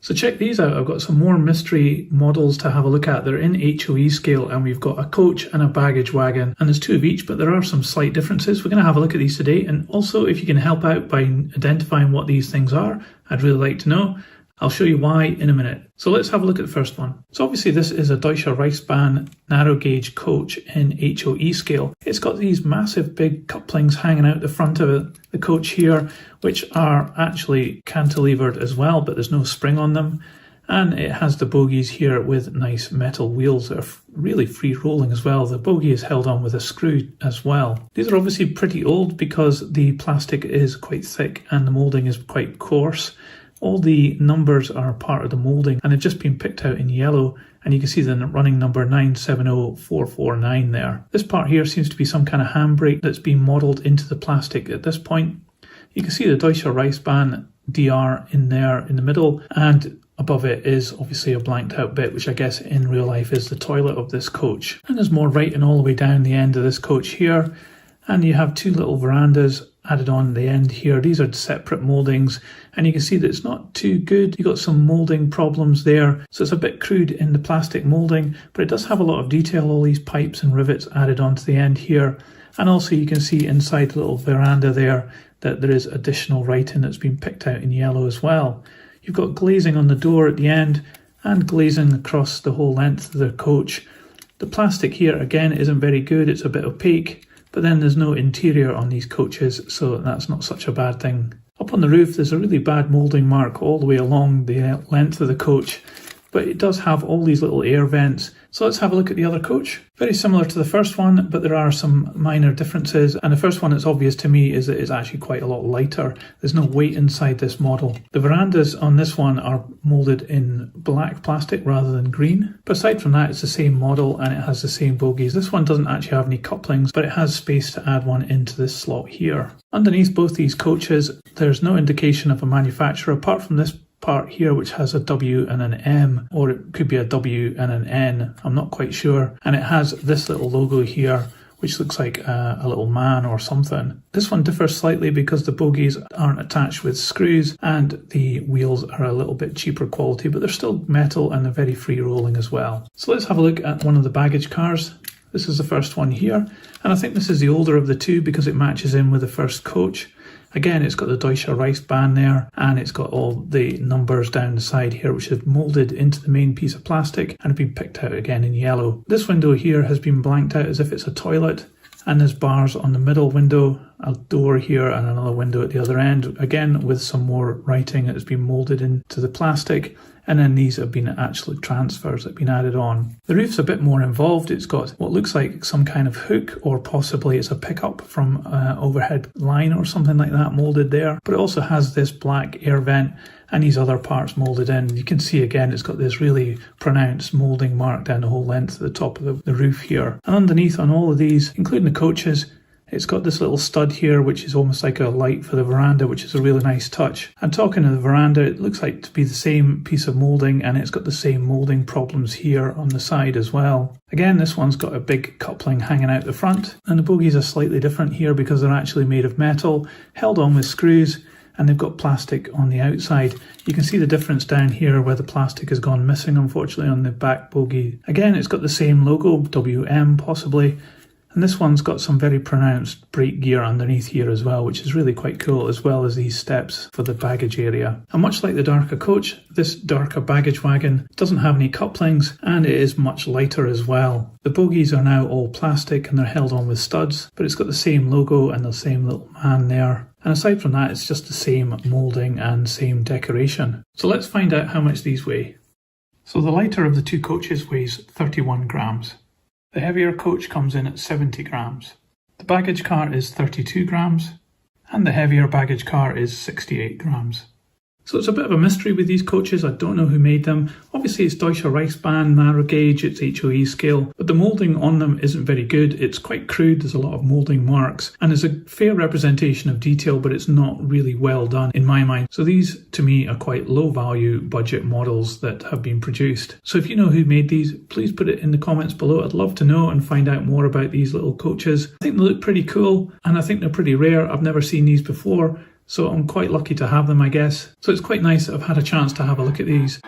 So check these out. I've got some more mystery models to have a look at. They're in HOE scale, and we've got a coach and a baggage wagon, and there's two of each, but there are some slight differences. We're going to have a look at these today, and also if you can help out by identifying what these things are, I'd really like to know. I'll show you why in a minute. So let's have a look at the first one. So obviously this is a Deutsche Reichsbahn narrow gauge coach in HOE scale. It's got these massive big couplings hanging out the front of the coach here, which are actually cantilevered as well, but there's no spring on them. And it has the bogies here with nice metal wheels that are really free rolling as well. The bogie is held on with a screw as well. These are obviously pretty old because the plastic is quite thick and the moulding is quite coarse. All the numbers are part of the moulding and they've just been picked out in yellow, and you can see the running number 970449 there. This part here seems to be some kind of handbrake that's been modelled into the plastic at this point. You can see the Deutsche Reichsbahn DR in there in the middle, and above it is obviously a blanked out bit, which I guess in real life is the toilet of this coach. And there's more writing all the way down the end of this coach here, and you have two little verandas added on the end here. These are separate mouldings, and you can see that it's not too good. You've got some moulding problems there, so it's a bit crude in the plastic moulding, but it does have a lot of detail, all these pipes and rivets added onto the end here. And also you can see inside the little veranda there that there is additional writing that's been picked out in yellow as well. You've got glazing on the door at the end and glazing across the whole length of the coach. The plastic here again isn't very good, it's a bit opaque. But then there's no interior on these coaches, so that's not such a bad thing. Up on the roof, there's a really bad moulding mark all the way along the length of the coach, but it does have all these little air vents. So let's have a look at the other coach. Very similar to the first one, but there are some minor differences. And the first one that's obvious to me is that it's actually quite a lot lighter. There's no weight inside this model. The verandas on this one are moulded in black plastic rather than green. But aside from that, it's the same model and it has the same bogies. This one doesn't actually have any couplings, but it has space to add one into this slot here. Underneath both these coaches, there's no indication of a manufacturer apart from this part here, which has a W and an M, or it could be a W and an N, I'm not quite sure. And it has this little logo here, which looks like a little man or something. This one differs slightly because the bogies aren't attached with screws and the wheels are a little bit cheaper quality, but they're still metal and they're very free rolling as well. So let's have a look at one of the baggage cars. This is the first one here, and I think this is the older of the two because it matches in with the first coach. Again, it's got the Deutsche Reichsbahn there, and it's got all the numbers down the side here, which is moulded into the main piece of plastic and have been picked out again in yellow. This window here has been blanked out as if it's a toilet, and there's bars on the middle window, a door here and another window at the other end, again with some more writing that has been moulded into the plastic. And then these have been actually transfers that have been added on. The roof's a bit more involved. It's got what looks like some kind of hook, or possibly it's a pickup from an overhead line or something like that moulded there. But it also has this black air vent and these other parts moulded in. You can see again it's got this really pronounced moulding mark down the whole length of the top of the roof here. And underneath on all of these, including the coaches, it's got this little stud here, which is almost like a light for the veranda, which is a really nice touch. And talking of the veranda, it looks like to be the same piece of moulding, and it's got the same moulding problems here on the side as well. Again, this one's got a big coupling hanging out the front, and the bogies are slightly different here because they're actually made of metal, held on with screws, and they've got plastic on the outside. You can see the difference down here where the plastic has gone missing, unfortunately, on the back bogie. Again, it's got the same logo, WM possibly. And this one's got some very pronounced brake gear underneath here as well, which is really quite cool, as well as these steps for the baggage area. And much like the darker coach, this darker baggage wagon doesn't have any couplings, and it is much lighter as well. The bogies are now all plastic and they're held on with studs, but it's got the same logo and the same little man there. And aside from that, it's just the same moulding and same decoration. So let's find out how much these weigh. So the lighter of the two coaches weighs 31 grams. The heavier coach comes in at 70 grams. The baggage car is 32 grams, and the heavier baggage car is 68 grams. So it's a bit of a mystery with these coaches. I don't know who made them. Obviously it's Deutsche Reichsbahn, narrow gauge, it's HOE scale, but the moulding on them isn't very good. It's quite crude, there's a lot of moulding marks, and there's a fair representation of detail, but it's not really well done in my mind. So these, to me, are quite low value budget models that have been produced. So if you know who made these, please put it in the comments below. I'd love to know and find out more about these little coaches. I think they look pretty cool, and I think they're pretty rare. I've never seen these before. So I'm quite lucky to have them, I guess. So it's quite nice that I've had a chance to have a look at these.